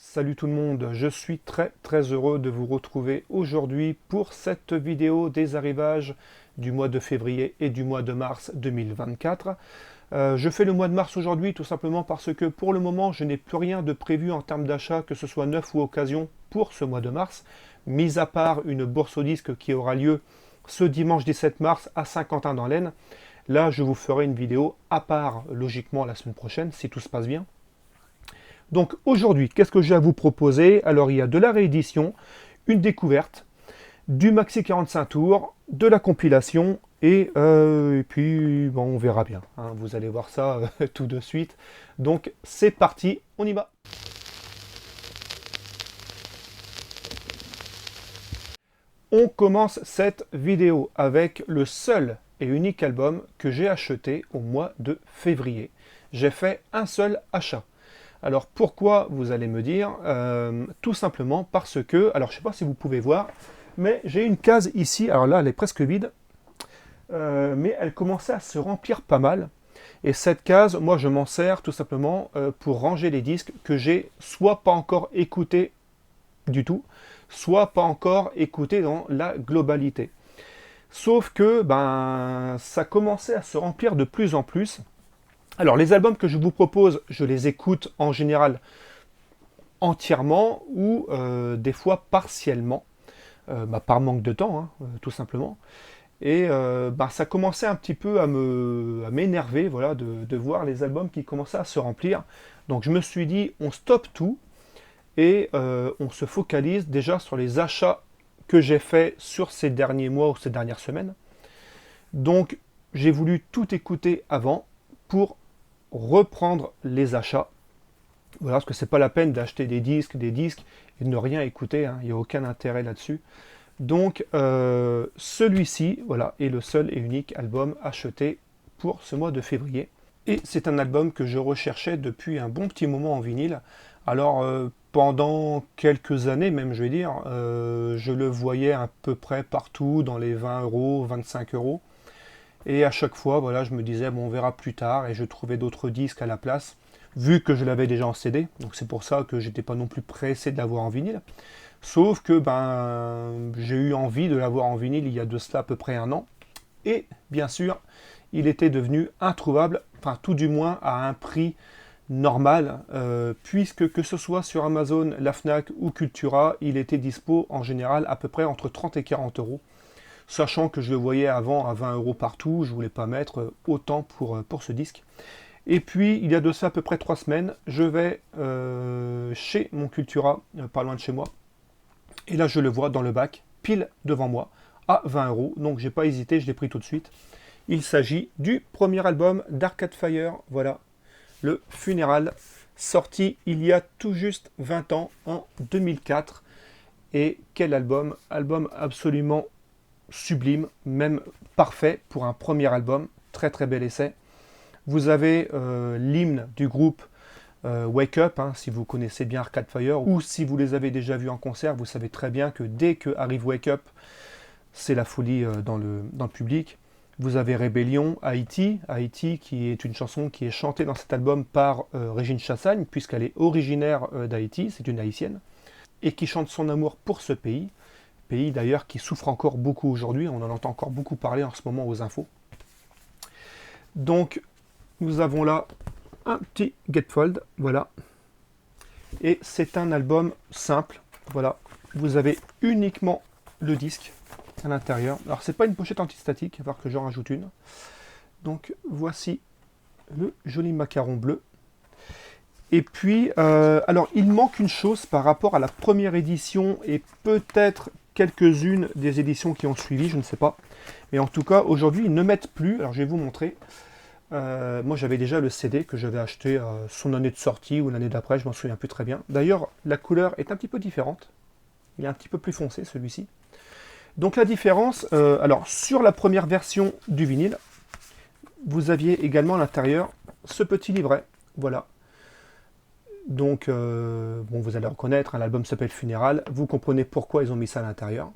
Salut tout le monde, je suis très heureux de vous retrouver aujourd'hui pour cette vidéo des arrivages du mois de février et du mois de mars 2024. Je fais le mois de mars aujourd'hui tout simplement parce que pour le moment je n'ai plus rien de prévu en termes d'achat, que ce soit neuf ou occasion pour ce mois de mars, mis à part une bourse aux disques qui aura lieu ce dimanche 17 mars à Saint-Quentin-dans-l'Aisne. Là je vous ferai une vidéo à part logiquement la semaine prochaine si tout se passe bien. Donc aujourd'hui, qu'est-ce que j'ai à vous proposer? Alors il y a de la réédition, une découverte, du maxi 45 tours, de la compilation, et puis bon, on verra bien, hein, vous allez voir ça tout de suite. Donc c'est parti, on y va. On commence cette vidéo avec le seul et unique album que j'ai acheté au mois de février. J'ai fait un seul achat. Alors pourquoi, vous allez me dire? Tout simplement parce que, alors je ne sais pas si vous pouvez voir, mais j'ai une case ici, alors là elle est presque vide, mais elle commençait à se remplir pas mal. Et cette case, moi je m'en sers tout simplement pour ranger les disques que j'ai soit pas encore écoutés du tout, soit pas encore écoutés dans la globalité. Sauf que ben, ça commençait à se remplir de plus en plus. Alors les albums que je vous propose, je les écoute en général entièrement ou des fois partiellement, par manque de temps, hein, tout simplement. Et ça commençait un petit peu à m'énerver, voilà, de voir les albums qui commençaient à se remplir. Donc je me suis dit, on stoppe tout et on se focalise déjà sur les achats que j'ai faits sur ces derniers mois ou ces dernières semaines. Donc j'ai voulu tout écouter avant pour reprendre les achats. Voilà, parce que c'est pas la peine d'acheter des disques et de ne rien écouter, hein, il n'y a aucun intérêt là-dessus. Donc celui-ci, voilà, est le seul et unique album acheté pour ce mois de février. Et c'est un album que je recherchais depuis un bon petit moment en vinyle. Alors pendant quelques années même, je vais dire, je le voyais à peu près partout dans les 20 euros, 25 euros. Et à chaque fois, voilà, je me disais, bon, on verra plus tard, et je trouvais d'autres disques à la place, vu que je l'avais déjà en CD. Donc c'est pour ça que j'étais pas non plus pressé de l'avoir en vinyle. Sauf que ben, j'ai eu envie de l'avoir en vinyle il y a de cela à peu près un an. Et bien sûr, il était devenu introuvable, enfin tout du moins à un prix normal, puisque que ce soit sur Amazon, la Fnac ou Cultura, il était dispo en général à peu près entre 30 et 40 euros. Sachant que je le voyais avant à 20 euros partout, je ne voulais pas mettre autant pour ce disque. Et puis, il y a de ça à peu près 3 semaines, je vais chez mon Cultura, pas loin de chez moi. Et là, je le vois dans le bac, pile devant moi, à 20 euros. Donc, j'ai pas hésité, je l'ai pris tout de suite. Il s'agit du premier album d'Arcade Fire, voilà, le Funeral, sorti il y a tout juste 20 ans, en 2004. Et quel album! Album absolument sublime, même parfait pour un premier album, très bel essai. Vous avez l'hymne du groupe Wake Up, hein, si vous connaissez bien Arcade Fire, ou si vous les avez déjà vus en concert, vous savez très bien que dès que arrive Wake Up, c'est la folie dans le public. Vous avez Rébellion, Haïti, qui est une chanson qui est chantée dans cet album par Régine Chassagne, puisqu'elle est originaire d'Haïti, c'est une haïtienne, et qui chante son amour pour ce pays d'ailleurs qui souffre encore beaucoup aujourd'hui, on en entend encore beaucoup parler en ce moment aux infos. Donc nous avons là un petit gatefold, voilà. Et c'est un album simple, voilà. Vous avez uniquement le disque à l'intérieur. Alors c'est pas une pochette antistatique, il va falloir que j'en rajoute une. Donc voici le joli macaron bleu. Et puis, alors il manque une chose par rapport à la première édition et peut-être quelques-unes des éditions qui ont suivi, je ne sais pas. Mais en tout cas, aujourd'hui, ils ne mettent plus. Alors, je vais vous montrer. Moi, j'avais déjà le CD que j'avais acheté son année de sortie ou l'année d'après, je m'en souviens plus très bien. D'ailleurs, la couleur est un petit peu différente. Il est un petit peu plus foncé, celui-ci. Donc, la différence, alors, sur la première version du vinyle, vous aviez également à l'intérieur ce petit livret. Voilà. Donc, bon, vous allez reconnaître, hein, l'album s'appelle Funeral, vous comprenez pourquoi ils ont mis ça à l'intérieur.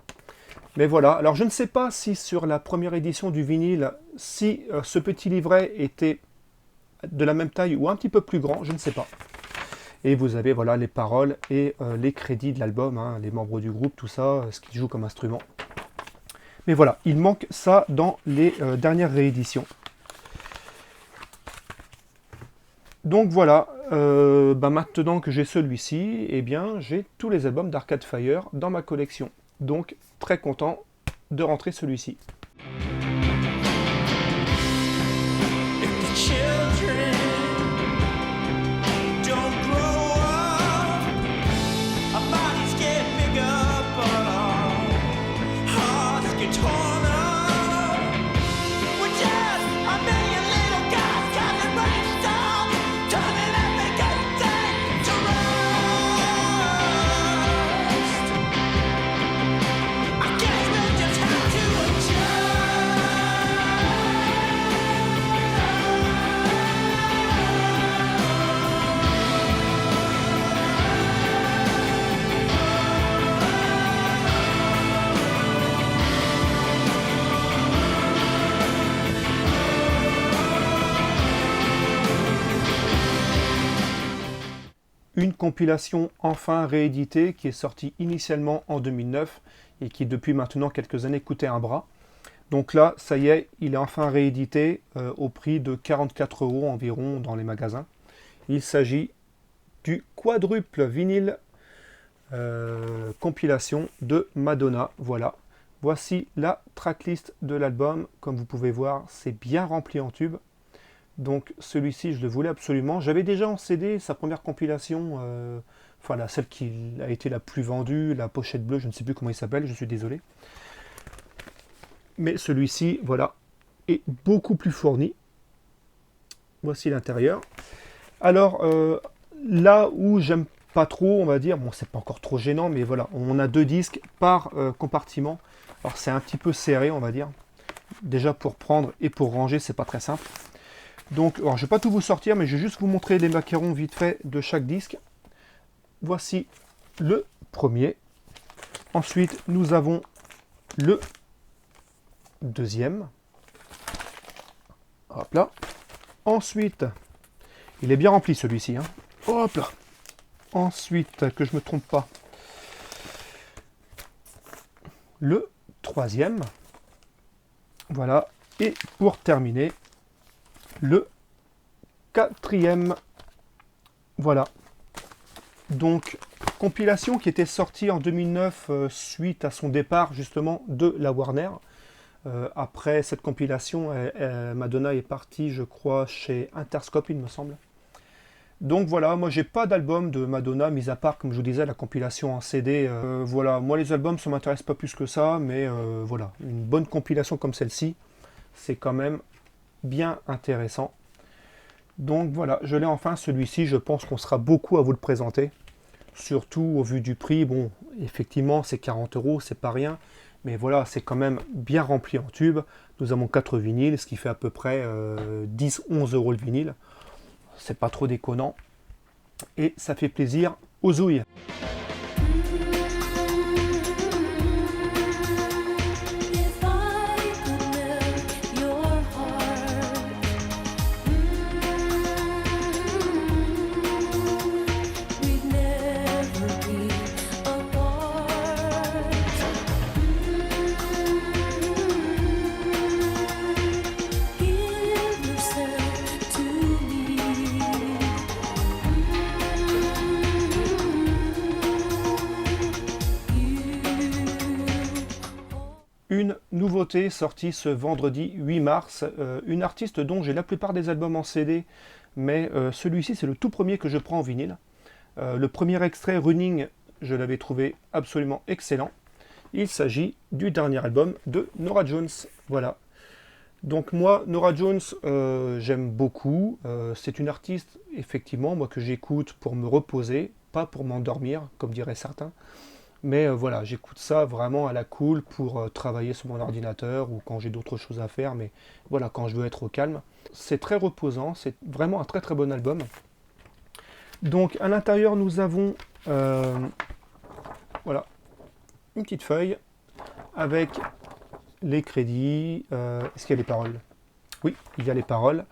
Mais voilà, alors je ne sais pas si sur la première édition du vinyle, si ce petit livret était de la même taille ou un petit peu plus grand, je ne sais pas. Et vous avez voilà les paroles et les crédits de l'album, hein, les membres du groupe, tout ça, ce qu'ils jouent comme instrument. Mais voilà, il manque ça dans les dernières rééditions. Donc voilà, maintenant que j'ai celui-ci, eh bien j'ai tous les albums d'Arcade Fire dans ma collection. Donc très content de rentrer celui-ci. Une compilation enfin rééditée qui est sortie initialement en 2009 et qui depuis maintenant quelques années coûtait un bras. Donc là, ça y est, il est enfin réédité au prix de 44 € environ dans les magasins. Il s'agit du quadruple vinyle compilation de Madonna. Voilà. Voici la tracklist de l'album. Comme vous pouvez voir, c'est bien rempli en tubes. Donc celui-ci, je le voulais absolument. J'avais déjà en CD sa première compilation, enfin celle qui a été la plus vendue, la pochette bleue, je ne sais plus comment il s'appelle, je suis désolé. Mais celui-ci, voilà, est beaucoup plus fourni. Voici l'intérieur. Alors, là où j'aime pas trop, on va dire, bon, c'est pas encore trop gênant, mais voilà, on a 2 disques par compartiment. Alors c'est un petit peu serré, on va dire. Déjà pour prendre et pour ranger, c'est pas très simple. Donc, alors, je ne vais pas tout vous sortir, mais je vais juste vous montrer les macarons vite fait de chaque disque. Voici le premier. Ensuite, nous avons le deuxième. Hop là. Ensuite, il est bien rempli celui-ci. Hein. Hop là. Ensuite, que je ne me trompe pas, le troisième. Voilà. Et pour terminer, le quatrième. Voilà. Donc, compilation qui était sortie en 2009 suite à son départ justement de la Warner. Après cette compilation, Madonna est partie, je crois, chez Interscope, il me semble. Donc voilà, moi j'ai pas d'album de Madonna, mis à part, comme je vous disais, la compilation en CD. Voilà, moi les albums, ça m'intéresse pas plus que ça, mais voilà, une bonne compilation comme celle-ci, c'est quand même bien intéressant. Donc voilà, je l'ai enfin celui-ci, je pense qu'on sera beaucoup à vous le présenter. Surtout au vu du prix, bon, effectivement c'est 40 €, c'est pas rien. Mais voilà, c'est quand même bien rempli en tube. Nous avons 4 vinyles, ce qui fait à peu près 10-11 € le vinyle. C'est pas trop déconnant. Et ça fait plaisir aux ouïes. Une nouveauté sortie ce vendredi 8 mars, une artiste dont j'ai la plupart des albums en CD, mais celui-ci c'est le tout premier que je prends en vinyle. Le premier extrait, Running, je l'avais trouvé absolument excellent. Il s'agit du dernier album de Norah Jones. Voilà. Donc moi, Norah Jones, j'aime beaucoup. C'est une artiste, effectivement, moi que j'écoute pour me reposer, pas pour m'endormir, comme diraient certains. Mais voilà, j'écoute ça vraiment à la cool pour travailler sur mon ordinateur ou quand j'ai d'autres choses à faire, mais voilà, quand je veux être au calme. C'est très reposant, c'est vraiment un très très bon album. Donc à l'intérieur, nous avons voilà, une petite feuille avec les crédits. Est-ce qu'il y a les paroles? Oui, il y a les paroles.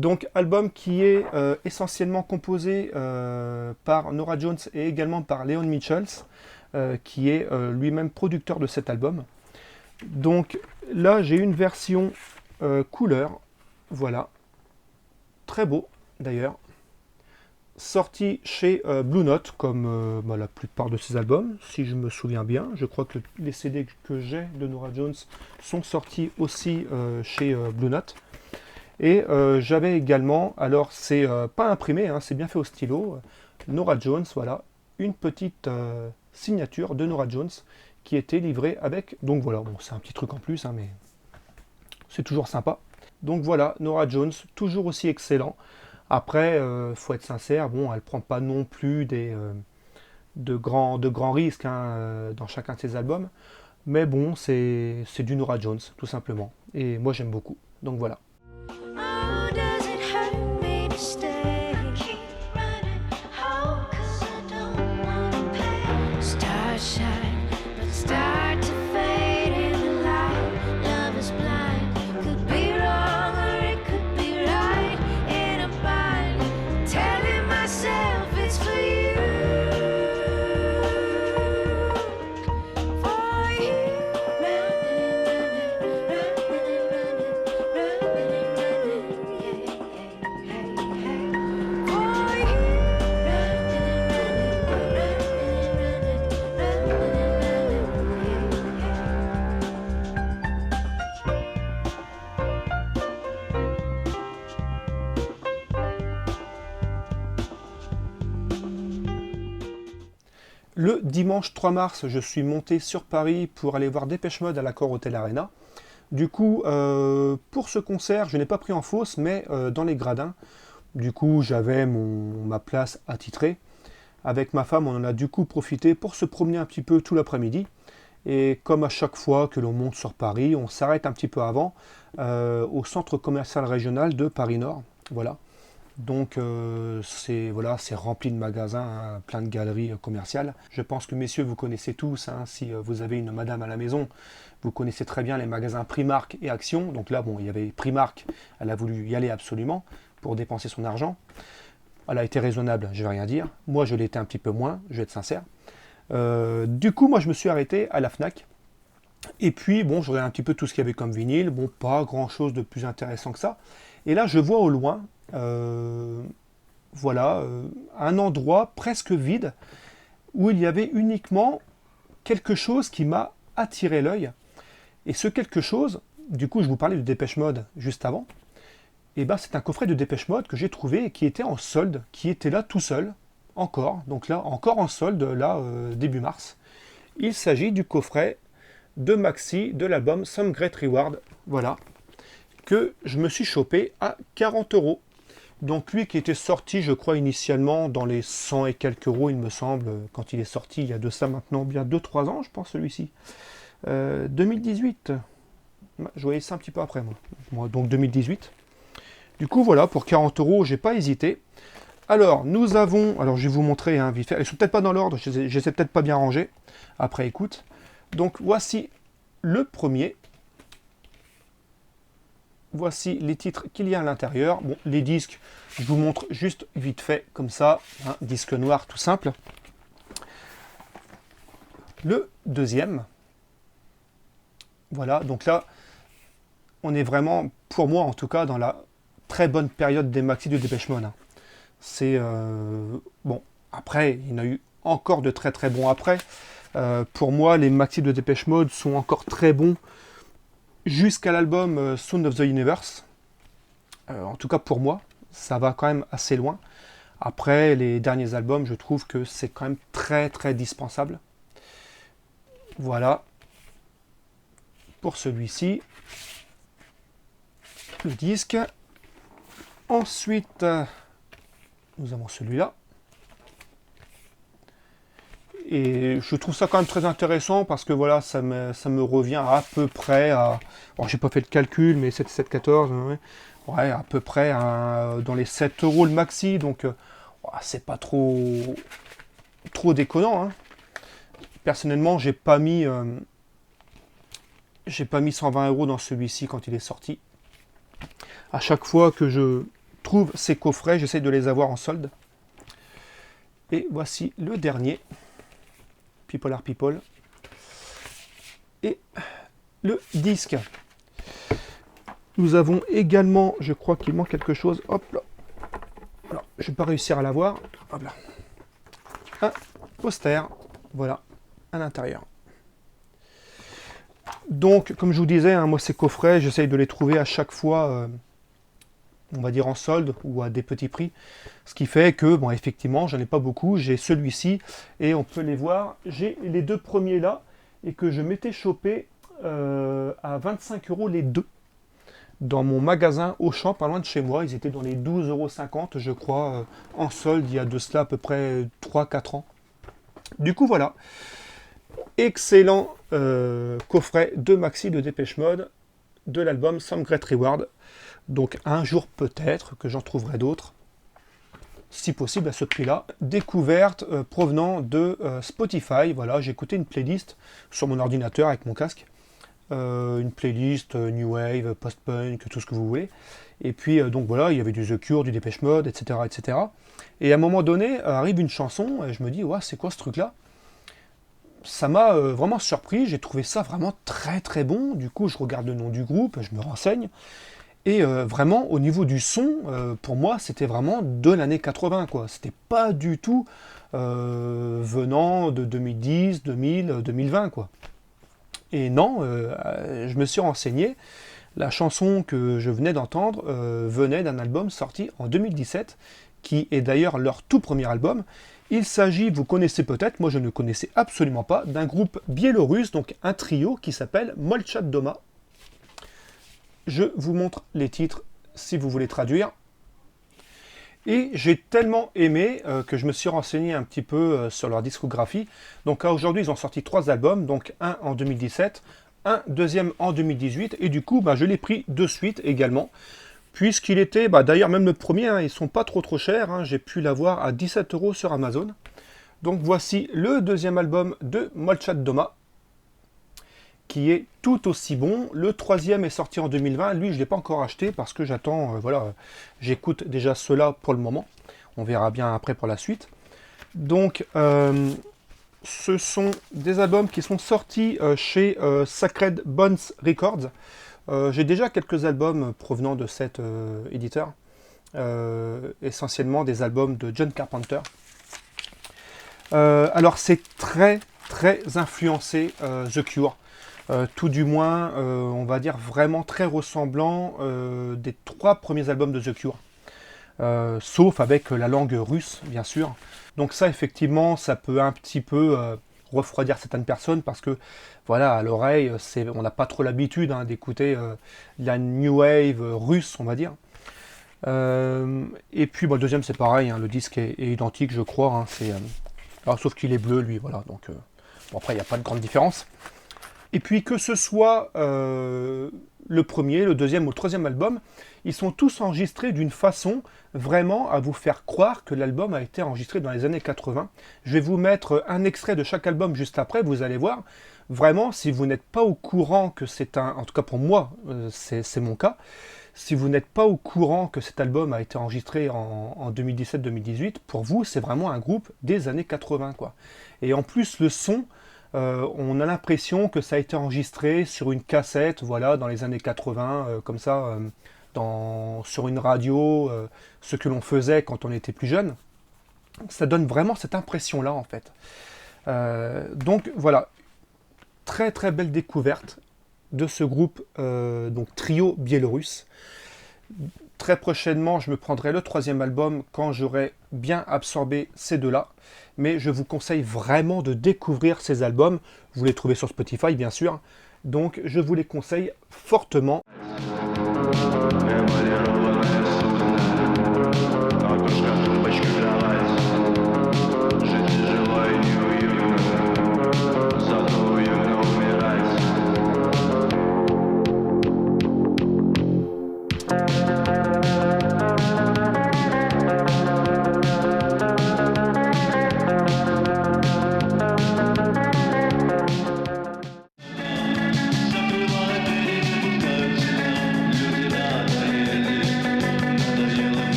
Donc album qui est essentiellement composé par Norah Jones et également par Leon Mitchell, qui est lui-même producteur de cet album. Donc là j'ai une version couleur, voilà, très beau d'ailleurs, sorti chez Blue Note comme la plupart de ses albums, si je me souviens bien. Je crois que les CD que j'ai de Norah Jones sont sortis aussi chez Blue Note. Et j'avais également, alors c'est pas imprimé, hein, c'est bien fait au stylo, Norah Jones, voilà, une petite signature de Norah Jones qui était livrée avec, donc voilà, bon c'est un petit truc en plus, hein, mais c'est toujours sympa. Donc voilà, Norah Jones, toujours aussi excellent. Après, faut être sincère, bon, elle prend pas non plus de grands risques hein, dans chacun de ses albums, mais bon, c'est du Norah Jones, tout simplement. Et moi j'aime beaucoup, donc voilà. Oh, does it hurt me to stay? Keep running, oh, 'cause I don't wanna pay. Stars shine, but start to fade in the light. Love is blind, could be wrong or it could be right. In a bind, telling myself it's for you. For you. Le dimanche 3 mars, je suis monté sur Paris pour aller voir Dépêche Mode à l'Accor Hotel Arena. Du coup, pour ce concert, je n'ai pas pris en fausse, mais dans les gradins. Du coup, j'avais ma place attitrée. Avec ma femme, on en a du coup profité pour se promener un petit peu tout l'après-midi. Et comme à chaque fois que l'on monte sur Paris, on s'arrête un petit peu avant au centre commercial régional de Paris Nord. Voilà. Donc c'est voilà, c'est rempli de magasins, hein, plein de galeries commerciales. Je pense que messieurs, vous connaissez tous, hein, si vous avez une madame à la maison, vous connaissez très bien les magasins Primark et Action. Donc là, bon, il y avait Primark, elle a voulu y aller absolument pour dépenser son argent. Elle a été raisonnable, je ne vais rien dire. Moi, je l'étais un petit peu moins, je vais être sincère. Du coup, moi, je me suis arrêté à la Fnac. Et puis, bon, je regarde un petit peu tout ce qu'il y avait comme vinyle. Bon, pas grand-chose de plus intéressant que ça. Et là, je vois au loin, voilà, un endroit presque vide où il y avait uniquement quelque chose qui m'a attiré l'œil. Et ce quelque chose, du coup, je vous parlais de Dépêche Mode juste avant. Et ben, c'est un coffret de Dépêche Mode que j'ai trouvé et qui était en solde, qui était là tout seul, encore. Donc là, encore en solde, là, début mars. Il s'agit du coffret de maxi de l'album Some Great Reward, voilà, que je me suis chopé à 40 euros. Donc lui qui était sorti, je crois, initialement dans les 100 et quelques euros, il me semble, quand il est sorti, il y a de ça maintenant bien 2-3 ans, je pense, celui-ci. 2018. Je voyais ça un petit peu après, moi. Donc 2018. Du coup, voilà, pour 40 euros, j'ai pas hésité. Alors, nous avons... Alors, je vais vous montrer, hein, vite fait. Ils sont peut-être pas dans l'ordre, je les ai peut-être pas bien rangés. Après, écoute. Donc, voici le premier. Voici les titres qu'il y a à l'intérieur. Bon, les disques, je vous montre juste vite fait, comme ça. Hein, disque noir, tout simple. Le deuxième. Voilà, donc là, on est vraiment, pour moi en tout cas, dans la très bonne période des maxi de Dépêche Mode. Hein. C'est... bon, après, il y en a eu encore de très très bons après. Pour moi, les maxi de Dépêche Mode sont encore très bons jusqu'à l'album Sound of the Universe. En tout cas pour moi, ça va quand même assez loin. Après, les derniers albums, je trouve que c'est quand même très très dispensable. Voilà. Pour celui-ci, le disque. Ensuite, nous avons celui-là. Et je trouve ça quand même très intéressant parce que voilà, ça me revient à peu près à... Bon, j'ai pas fait le calcul, mais 7,14, ouais, à peu près dans les 7 euros le maxi, donc c'est pas trop déconnant. Hein. Personnellement, j'ai pas mis 120 euros dans celui-ci quand il est sorti. À chaque fois que je trouve ces coffrets, j'essaie de les avoir en solde. Et voici le dernier, People are People. Et le disque. Nous avons également, je crois qu'il manque quelque chose, hop là. Alors, je ne vais pas réussir à l'avoir. Hop là. Un poster, voilà, à l'intérieur. Donc, comme je vous disais, hein, moi ces coffrets, j'essaye de les trouver à chaque fois, on va dire en solde ou à des petits prix. Ce qui fait que, bon, effectivement, j'en ai pas beaucoup. J'ai celui-ci et on peut les voir. J'ai les deux premiers là et que je m'étais chopé à 25 € les deux dans mon magasin Auchan, pas loin de chez moi. Ils étaient dans les 12,50 € je crois, en solde, il y a de cela à peu près 3-4 ans. Du coup, voilà. Excellent coffret de maxi de Depeche Mode de l'album Some Great Reward. Donc un jour peut-être que j'en trouverai d'autres, si possible à ce prix-là. Découverte provenant de Spotify. Voilà, j'ai écouté une playlist sur mon ordinateur avec mon casque. Une playlist New Wave, Post-Punk, tout ce que vous voulez. Et puis donc voilà, il y avait du The Cure, du Depeche Mode, etc. etc. Et à un moment donné, arrive une chanson et je me dis, ouais, c'est quoi ce truc-là? Ça m'a vraiment surpris, j'ai trouvé ça vraiment très très bon. Du coup, je regarde le nom du groupe, je me renseigne. Et vraiment, au niveau du son, pour moi, c'était vraiment de l'année 80, quoi. C'était pas du tout venant de 2010, 2000, 2020, quoi. Et non, je me suis renseigné. La chanson que je venais d'entendre venait d'un album sorti en 2017, qui est d'ailleurs leur tout premier album. Il s'agit, vous connaissez peut-être, moi je ne connaissais absolument pas, d'un groupe biélorusse, donc un trio qui s'appelle Molchat Doma. Je vous montre les titres si vous voulez traduire. Et j'ai tellement aimé que je me suis renseigné un petit peu sur leur discographie. Donc aujourd'hui ils ont sorti 3 albums, donc un en 2017, un deuxième en 2018, et du coup je l'ai pris de suite également. Puisqu'il était, d'ailleurs même le premier, hein, ils sont pas trop chers, hein, j'ai pu l'avoir à 17 € sur Amazon. Donc voici le deuxième album de Molchat Doma, qui est tout aussi bon. Le troisième est sorti en 2020, lui je ne l'ai pas encore acheté parce que j'attends, voilà, j'écoute déjà cela pour le moment. On verra bien après pour la suite. Donc ce sont des albums qui sont sortis chez Sacred Bones Records. J'ai déjà quelques albums provenant de cet éditeur, essentiellement des albums de John Carpenter. Alors c'est très influencé The Cure, tout du moins on va dire vraiment très ressemblant des 3 premiers albums de The Cure, sauf avec la langue russe bien sûr. Donc ça effectivement ça peut un petit peu refroidir certaines personnes parce que voilà, à l'oreille on n'a pas trop l'habitude d'écouter la new wave russe, on va dire. Et puis le deuxième c'est pareil, le disque est identique je crois, alors, sauf qu'il est bleu lui, voilà, donc bon, après il n'y a pas de grande différence. Et puis que ce soit le premier, le deuxième ou le troisième album, ils sont tous enregistrés d'une façon vraiment à vous faire croire que l'album a été enregistré dans les années 80. Je vais vous mettre un extrait de chaque album juste après, vous allez voir. Vraiment, si vous n'êtes pas au courant que c'est en tout cas pour moi, c'est mon cas, si vous n'êtes pas au courant que cet album a été enregistré en 2017-2018, pour vous, c'est vraiment un groupe des années 80, quoi. Et en plus, le son, on a l'impression que ça a été enregistré sur une cassette, voilà, dans les années 80, comme ça, sur une radio, ce que l'on faisait quand on était plus jeune. Ça donne vraiment cette impression-là, en fait. Donc, voilà. Très belle découverte de ce groupe, donc trio biélorusse. Très prochainement, je me prendrai le 3e album quand j'aurai bien absorbé ces deux-là. Mais je vous conseille vraiment de découvrir ces albums. Vous les trouvez sur Spotify, bien sûr. Donc, je vous les conseille fortement.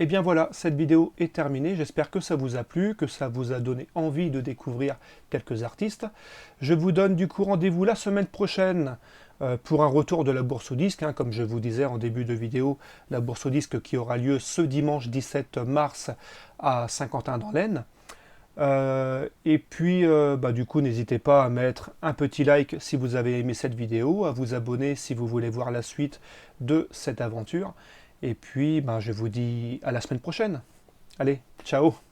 Et bien voilà, cette vidéo est terminée. J'espère que ça vous a plu, que ça vous a donné envie de découvrir quelques artistes. Je vous donne du coup rendez-vous la semaine prochaine pour un retour de la bourse aux disques. Comme je vous disais en début de vidéo, la bourse aux disques qui aura lieu ce dimanche 17 mars à Saint-Quentin-dans-l'Aisne. Et puis, du coup, n'hésitez pas à mettre un petit like si vous avez aimé cette vidéo, à vous abonner si vous voulez voir la suite de cette aventure. Et puis, je vous dis à la semaine prochaine. Allez, ciao!